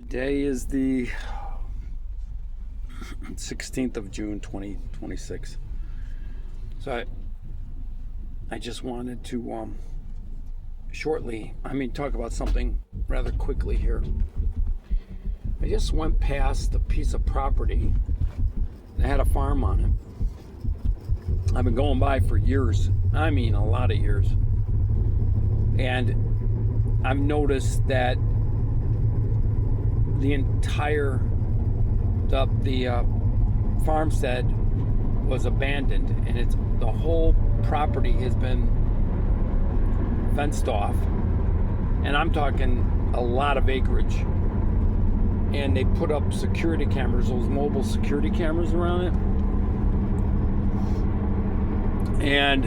Today is the 16th of June 2026. So I just wanted to talk about something rather quickly here. I just went past a piece of property that had a farm on it. I've been going by for years. I mean, a lot of years. And I've noticed that the entire the farmstead was abandoned, and the whole property has been fenced off, and I'm talking a lot of acreage. And they put up security cameras, those mobile security cameras around it. And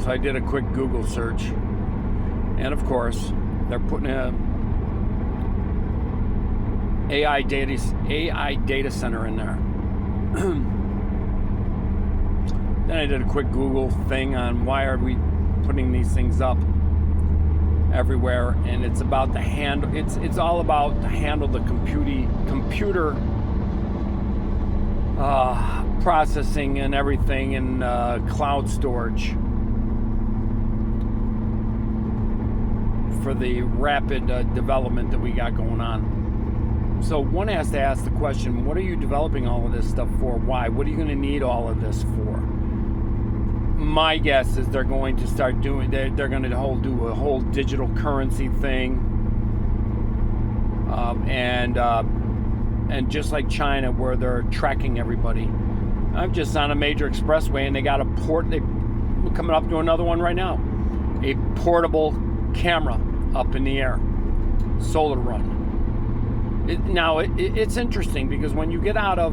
so I did a quick Google search, and of course they're putting a AI data center in there. Then I did a quick Google thing on why are we putting these things up everywhere, and it's about the it's all about to handle the computer processing and everything, and cloud storage for the rapid development that we got going on. So one has to ask the question, what are you developing all of this stuff for? Why? What are you going to need all of this for? My guess is they're going to start doing, they're going to do a whole digital currency thing. And just like China, where they're tracking everybody. I'm just on a major expressway, and they got they're coming up to another one right now. A portable camera up in the air, solar run. It's interesting because when you get out of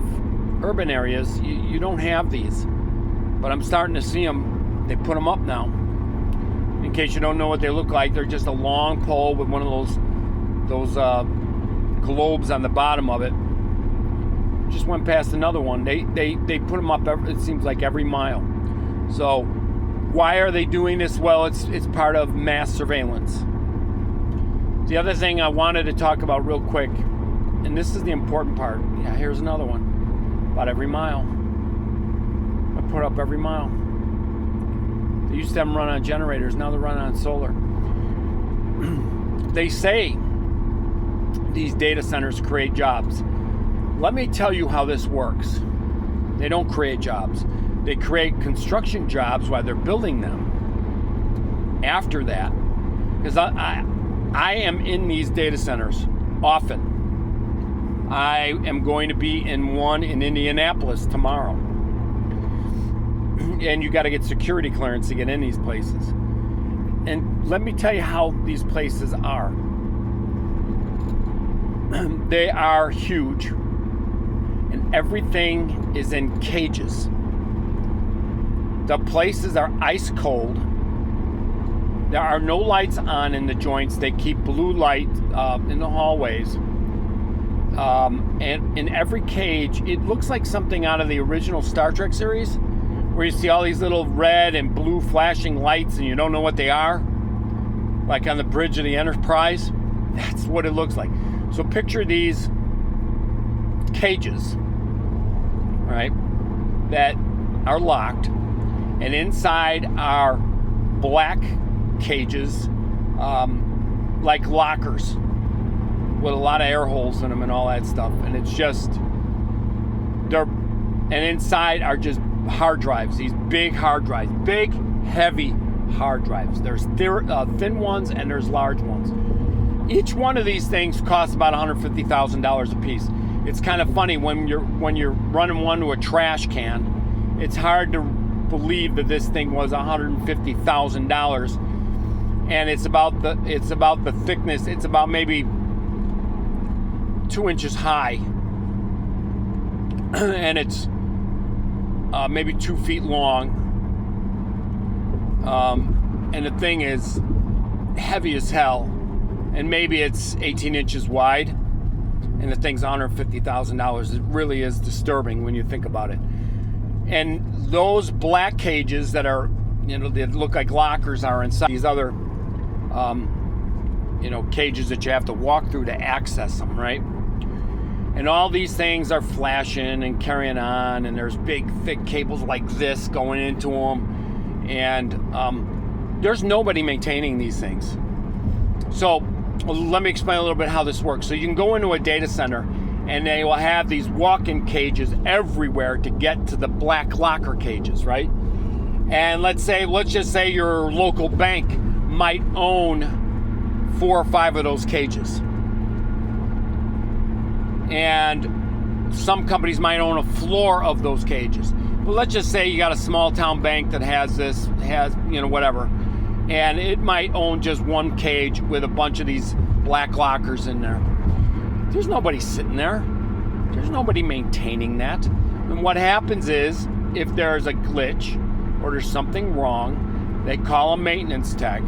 urban areas, you don't have these. But I'm starting to see them. They put them up now. In case you don't know what they look like, they're just a long pole with one of those globes on the bottom of it. Just went past another one. They put them up, it seems like every mile. So why are they doing this? Well, it's part of mass surveillance. The other thing I wanted to talk about real quick, and this is the important part. Yeah, here's another one. About every mile. I put up every mile. They used to have them run on generators. Now they're running on solar. They say these data centers create jobs. Let me tell you how this works. They don't create jobs. They create construction jobs while they're building them. After that, because I am in these data centers often. I am going to be in one in Indianapolis tomorrow. And you got to get security clearance to get in these places. And let me tell you how these places are. They are huge. And everything is in cages. The places are ice cold. There are no lights on in the joints. They keep blue light in the hallways. And in every cage, it looks like something out of the original Star Trek series, where you see all these little red and blue flashing lights and you don't know what they are, like on the bridge of the Enterprise. That's what it looks like. So picture these cages, right, that are locked, and inside are black cages, like lockers, with a lot of air holes in them and all that stuff. And it's just, and inside are just hard drives, these big hard drives, big, heavy hard drives. There's thin ones and there's large ones. Each one of these things costs about $150,000 a piece. It's kind of funny when you're running one to a trash can. It's hard to believe that this thing was $150,000, and it's about the thickness. It's about maybe 2 inches high, and it's maybe 2 feet long. And the thing is heavy as hell, and maybe it's 18 inches wide, and the thing's $150,000. It really is disturbing when you think about it. And those black cages that are, they look like lockers, are inside these other cages that you have to walk through to access them, right? And all these things are flashing and carrying on, and there's big, thick cables like this going into them, and there's nobody maintaining these things. So let me explain a little bit how this works. So you can go into a data center, and they will have these walk-in cages everywhere to get to the black locker cages, right? And let's just say your local bank might own 4 or 5 of those cages. And some companies might own a floor of those cages. But let's just say you got a small town bank that has whatever. And it might own just one cage with a bunch of these black lockers in there. There's nobody sitting there. There's nobody maintaining that. And what happens is, if there's a glitch or there's something wrong, they call a maintenance tech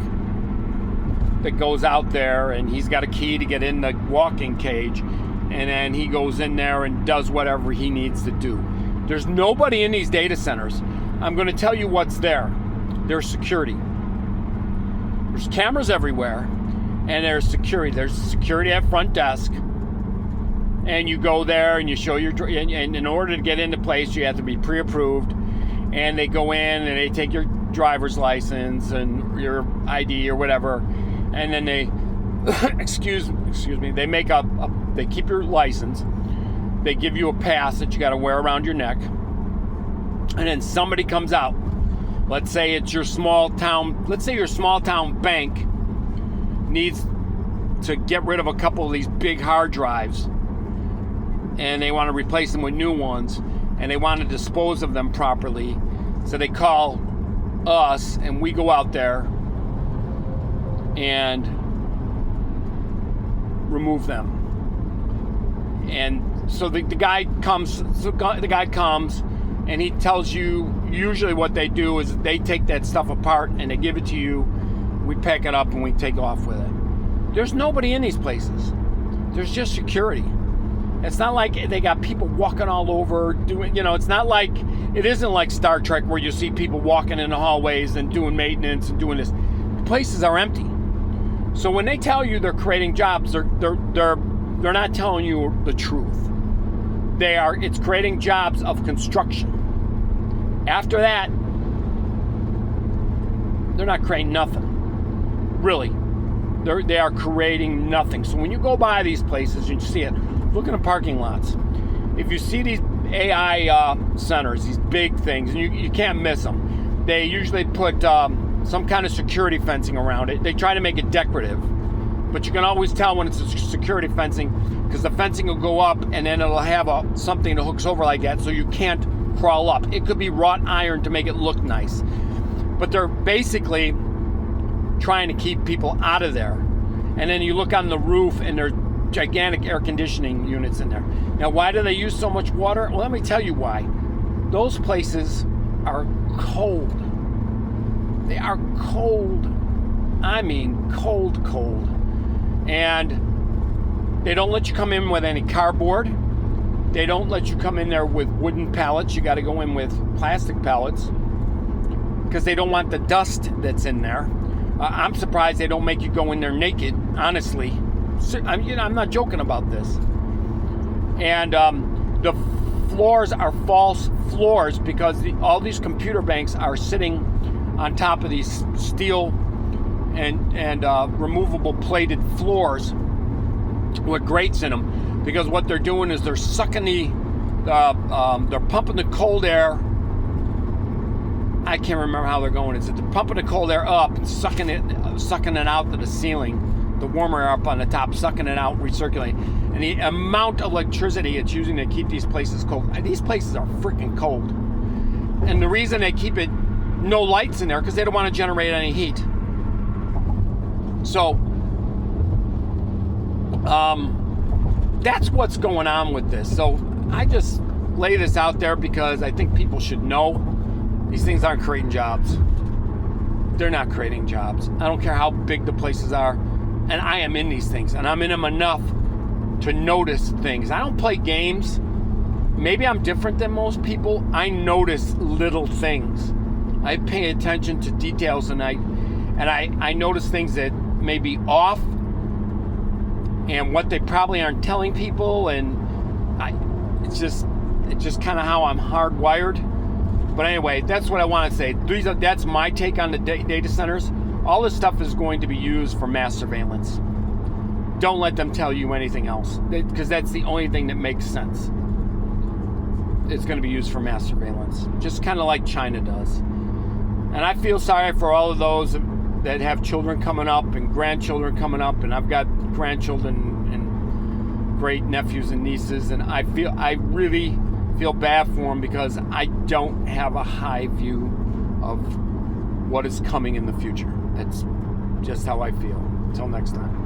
that goes out there, and he's got a key to get in the walking cage, and then he goes in there and does whatever he needs to do. There's nobody in these data centers. I'm going to tell you what's there. There's security. There's cameras everywhere, and there's security. There's security at front desk. And you go there and you show and in order to get into place, you have to be pre-approved. And they go in and they take your driver's license and your ID or whatever. And then they, excuse me, they make they keep your license. They give you a pass that you got to wear around your neck. And then somebody comes out. Let's say it's your small town bank needs to get rid of a couple of these big hard drives, and they want to replace them with new ones, and they want to dispose of them properly. So they call us, and we go out there and remove them. And so the guy comes, and he tells you, usually what they do is they take that stuff apart and they give it to you. We pack it up and we take off with it. There's nobody in these places. There's just security. It's not like they got people walking all over doing, it's not like, it isn't like Star Trek where you see people walking in the hallways and doing maintenance and doing this. The places are empty. So when they tell you they're creating jobs, they're not telling you the truth. It's creating jobs of construction. After that, they're not creating nothing. Really. They are creating nothing. So when you go by these places, you see it. Look in the parking lots. If you see these AI centers, these big things, and you can't miss them. They usually put some kind of security fencing around it. They try to make it decorative. But you can always tell when it's a security fencing, because the fencing will go up and then it'll have something that hooks over like that, so you can't crawl up. It could be wrought iron to make it look nice. But they're basically trying to keep people out of there. And then you look on the roof and there's gigantic air conditioning units in there. Now, why do they use so much water? Well, let me tell you why. Those places are cold. They are cold. I mean cold. And they don't let you come in with any cardboard. They don't let you come in there with wooden pallets. You got to go in with plastic pallets because they don't want the dust that's in there. I'm surprised they don't make you go in there naked, honestly. I'm not joking about this. And the floors are false floors because all these computer banks are sitting on top of these steel and removable plated floors with grates in them, because what they're doing is they're sucking they're pumping the cold air. I can't remember how they're going. They're pumping the cold air up and sucking it out to the ceiling, the warmer air up on the top, sucking it out, recirculating. And the amount of electricity it's using to keep these places cold. These places are freaking cold. And the reason they keep it no lights in there because they don't want to generate any heat. So that's what's going on with this. So I just lay this out there because I think people should know these things aren't creating jobs. They're not creating jobs. I don't care how big the places are. And I am in these things, and I'm in them enough to notice things. I don't play games. Maybe I'm different than most people. I notice little things. I pay attention to details, and I notice things that may be off, and what they probably aren't telling people, and it's just kind of how I'm hardwired. But anyway, that's what I want to say. That's my take on the data centers. All this stuff is going to be used for mass surveillance. Don't let them tell you anything else, because that's the only thing that makes sense. It's going to be used for mass surveillance, just kind of like China does. And I feel sorry for all of those that have children coming up and grandchildren coming up, and I've got grandchildren and great nephews and nieces, and I really feel bad for them, because I don't have a high view of what is coming in the future. That's just how I feel. Until next time.